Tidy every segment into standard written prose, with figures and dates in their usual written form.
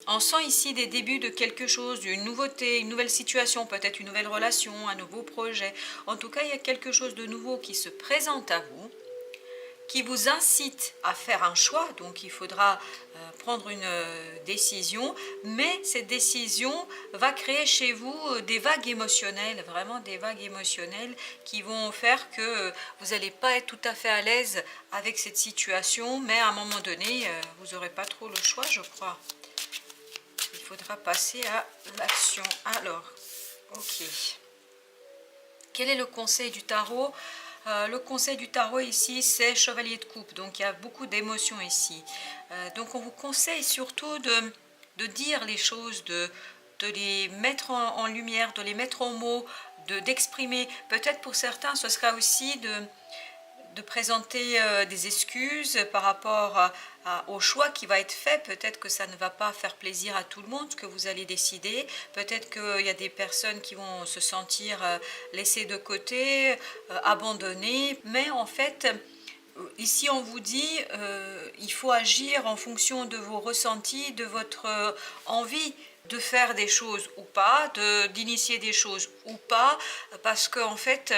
On sent ici des débuts de quelque chose, d'une nouveauté, une nouvelle situation, peut-être une nouvelle relation, un nouveau projet. En tout cas, il y a quelque chose de nouveau qui se présente à vous, qui vous incite à faire un choix. Donc il faudra prendre une décision, mais cette décision va créer chez vous des vagues émotionnelles, vraiment des vagues émotionnelles qui vont faire que vous n'allez pas être tout à fait à l'aise avec cette situation, mais à un moment donné, vous n'aurez pas trop le choix, je crois. Il faudra passer à l'action. Alors, ok. Quel est le conseil du tarot? Le conseil du tarot ici, c'est chevalier de coupe. Donc, il y a beaucoup d'émotions ici. Donc, on vous conseille surtout de dire les choses, de les mettre en lumière, de les mettre en mots, d'exprimer. Peut-être pour certains, ce sera aussi de présenter des excuses par rapport au choix qui va être fait. Peut-être que ça ne va pas faire plaisir à tout le monde, ce que vous allez décider. Peut-être qu'il y a des personnes qui vont se sentir laissées de côté, abandonnées. Mais en fait, ici on vous dit il faut agir en fonction de vos ressentis, de votre envie de faire des choses ou pas, d'initier des choses ou pas, parce qu'en fait,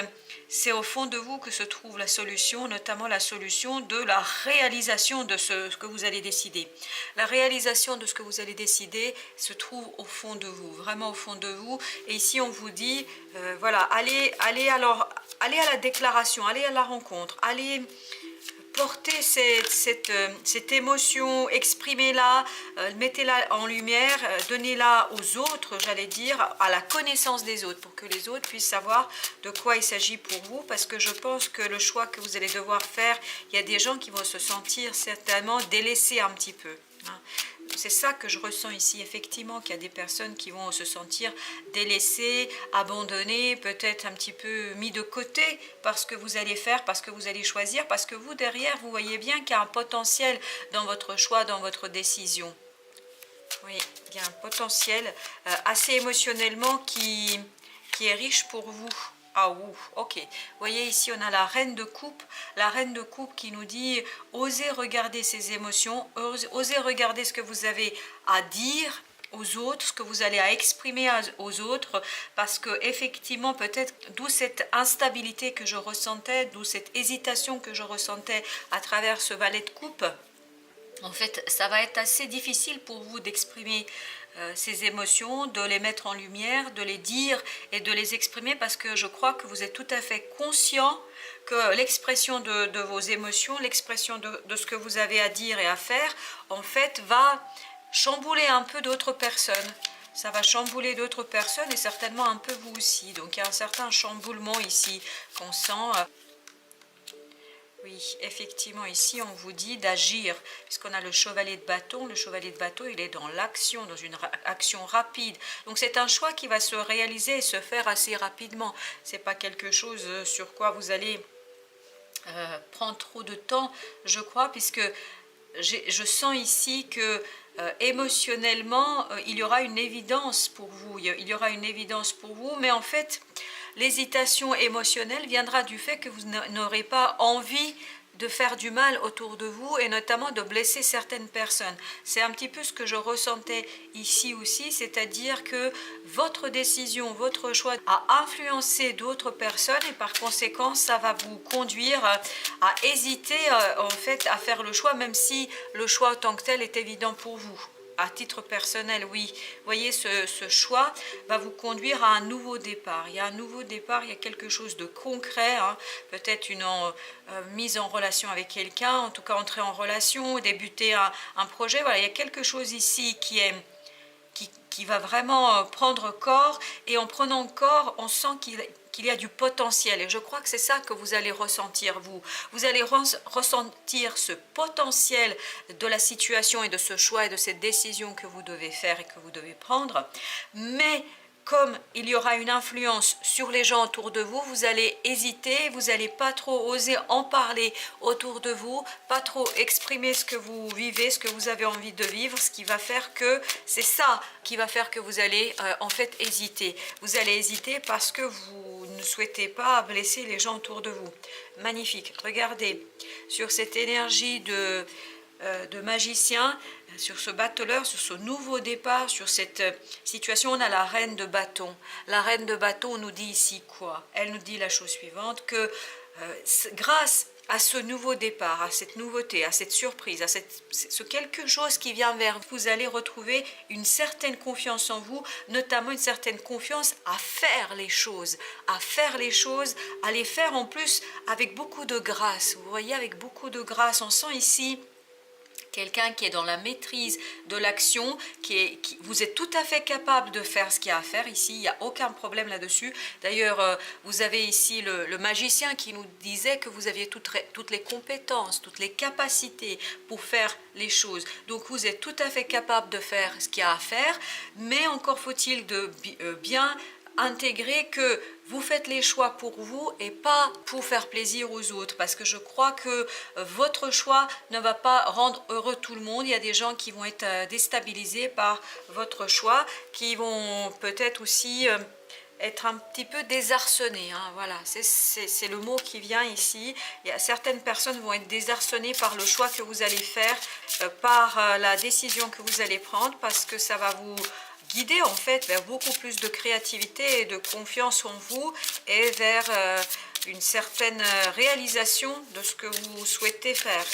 c'est au fond de vous que se trouve la solution, notamment la solution de la réalisation de ce que vous allez décider. La réalisation de ce que vous allez décider se trouve au fond de vous, vraiment au fond de vous. Et ici, on vous dit, voilà, allez à la déclaration, allez à la rencontre, allez porter cette émotion, exprimez-la, mettez-la en lumière, donnez-la aux autres, j'allais dire, à la connaissance des autres, pour que les autres puissent savoir de quoi il s'agit pour vous, parce que je pense que le choix que vous allez devoir faire, il y a des gens qui vont se sentir certainement délaissés un petit peu. C'est ça que je ressens ici, effectivement, qu'il y a des personnes qui vont se sentir délaissées, abandonnées, peut-être un petit peu mis de côté parce que vous allez faire, parce que vous allez choisir, parce que vous, derrière, vous voyez bien qu'il y a un potentiel dans votre choix, dans votre décision. Oui, il y a un potentiel assez émotionnellement qui est riche pour vous. Ah ouh, ok. Vous voyez ici on a la reine de coupe qui nous dit osez regarder ses émotions, osez regarder ce que vous avez à dire aux autres, ce que vous allez à exprimer aux autres, parce que effectivement peut-être d'où cette instabilité que je ressentais, d'où cette hésitation que je ressentais à travers ce valet de coupe. En fait, ça va être assez difficile pour vous d'exprimer ces émotions, de les mettre en lumière, de les dire et de les exprimer, parce que je crois que vous êtes tout à fait conscient que l'expression de vos émotions, l'expression de ce que vous avez à dire et à faire, en fait, va chambouler un peu d'autres personnes. Ça va chambouler d'autres personnes et certainement un peu vous aussi. Donc il y a un certain chamboulement ici qu'on sent. Oui, effectivement, ici, on vous dit d'agir, puisqu'on a le chevalier de bâton. Le chevalier de bâton, il est dans l'action, dans une action rapide. Donc, c'est un choix qui va se réaliser et se faire assez rapidement. Ce n'est pas quelque chose sur quoi vous allez prendre trop de temps, je crois, puisque je sens ici que émotionnellement, il y aura une évidence pour vous. Il y aura une évidence pour vous, mais en fait, l'hésitation émotionnelle viendra du fait que vous n'aurez pas envie de faire du mal autour de vous et notamment de blesser certaines personnes. C'est un petit peu ce que je ressentais ici aussi, c'est-à-dire que votre décision, votre choix a influencé d'autres personnes et par conséquent, ça va vous conduire à hésiter en fait à faire le choix, même si le choix en tant que tel est évident pour vous. À titre personnel, oui. Vous voyez, ce choix va vous conduire à un nouveau départ. Il y a un nouveau départ, il y a quelque chose de concret, hein. Peut-être une mise en relation avec quelqu'un, en tout cas entrer en relation, débuter un projet. Voilà, il y a quelque chose ici qui va vraiment prendre corps, et en prenant corps, on sent qu'il y a du potentiel, et je crois que c'est ça que vous allez ressentir, vous allez ressentir ce potentiel de la situation et de ce choix et de cette décision que vous devez faire et que vous devez prendre, mais comme il y aura une influence sur les gens autour de vous, vous allez hésiter, vous n'allez pas trop oser en parler autour de vous, pas trop exprimer ce que vous vivez, ce que vous avez envie de vivre, ce qui va faire que, c'est ça qui va faire que vous allez en fait hésiter. Vous allez hésiter parce que vous ne souhaitez pas blesser les gens autour de vous. Magnifique, regardez, sur cette énergie de magicien, sur ce battleur, sur ce nouveau départ, sur cette situation. On a la reine de bâton. La reine de bâton nous dit ici quoi? Elle nous dit la chose suivante, que grâce à ce nouveau départ, à cette nouveauté, à cette surprise, à ce quelque chose qui vient vers vous, vous allez retrouver une certaine confiance en vous, notamment une certaine confiance à faire les choses, à les faire en plus avec beaucoup de grâce. Vous voyez, avec beaucoup de grâce, on sent ici quelqu'un qui est dans la maîtrise de l'action, vous êtes tout à fait capable de faire ce qu'il y a à faire ici, il n'y a aucun problème là-dessus. D'ailleurs, vous avez ici le magicien qui nous disait que vous aviez toutes les compétences, toutes les capacités pour faire les choses. Donc vous êtes tout à fait capable de faire ce qu'il y a à faire, mais encore faut-il de bien intégrer que vous faites les choix pour vous et pas pour faire plaisir aux autres, parce que je crois que votre choix ne va pas rendre heureux tout le monde. Il y a des gens qui vont être déstabilisés par votre choix, qui vont peut-être aussi être un petit peu désarçonnés, hein. Voilà, c'est le mot qui vient ici. Il y a certaines personnes vont être désarçonnées par le choix que vous allez faire, par la décision que vous allez prendre, parce que ça va vous guider en fait vers beaucoup plus de créativité et de confiance en vous, et vers une certaine réalisation de ce que vous souhaitez faire.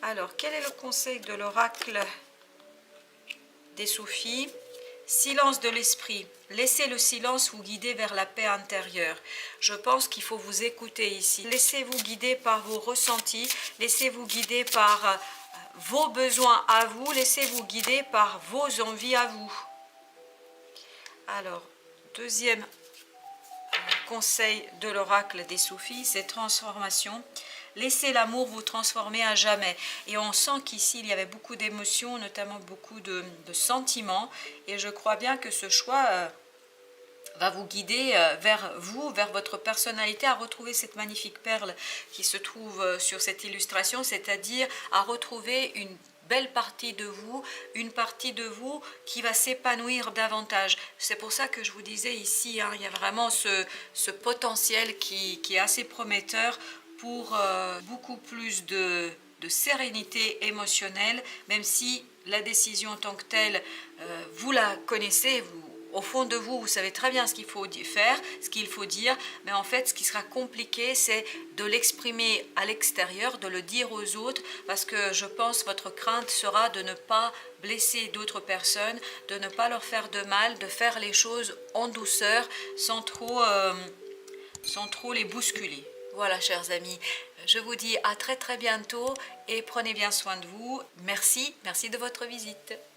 Alors, quel est le conseil de l'oracle des Soufis? Silence de l'esprit. Laissez le silence vous guider vers la paix intérieure. Je pense qu'il faut vous écouter ici. Laissez-vous guider par vos ressentis. Laissez-vous guider par vos besoins à vous. Laissez-vous guider par vos envies à vous. Alors, deuxième conseil de l'oracle des Soufis, c'est transformation. Laissez l'amour vous transformer à jamais. Et on sent qu'ici, il y avait beaucoup d'émotions, notamment beaucoup de sentiments. Et je crois bien que ce choix va vous guider vers vous, vers votre personnalité, à retrouver cette magnifique perle qui se trouve sur cette illustration, c'est-à-dire à retrouver une belle partie de vous, une partie de vous qui va s'épanouir davantage. C'est pour ça que je vous disais ici, hein, il y a vraiment ce potentiel qui est assez prometteur pour beaucoup plus de sérénité émotionnelle, même si la décision en tant que telle, vous la connaissez, au fond de vous, vous savez très bien ce qu'il faut faire, ce qu'il faut dire, mais en fait, ce qui sera compliqué, c'est de l'exprimer à l'extérieur, de le dire aux autres, parce que je pense votre crainte sera de ne pas blesser d'autres personnes, de ne pas leur faire de mal, de faire les choses en douceur, sans trop les bousculer. Voilà, chers amis, je vous dis à très bientôt et prenez bien soin de vous. Merci de votre visite.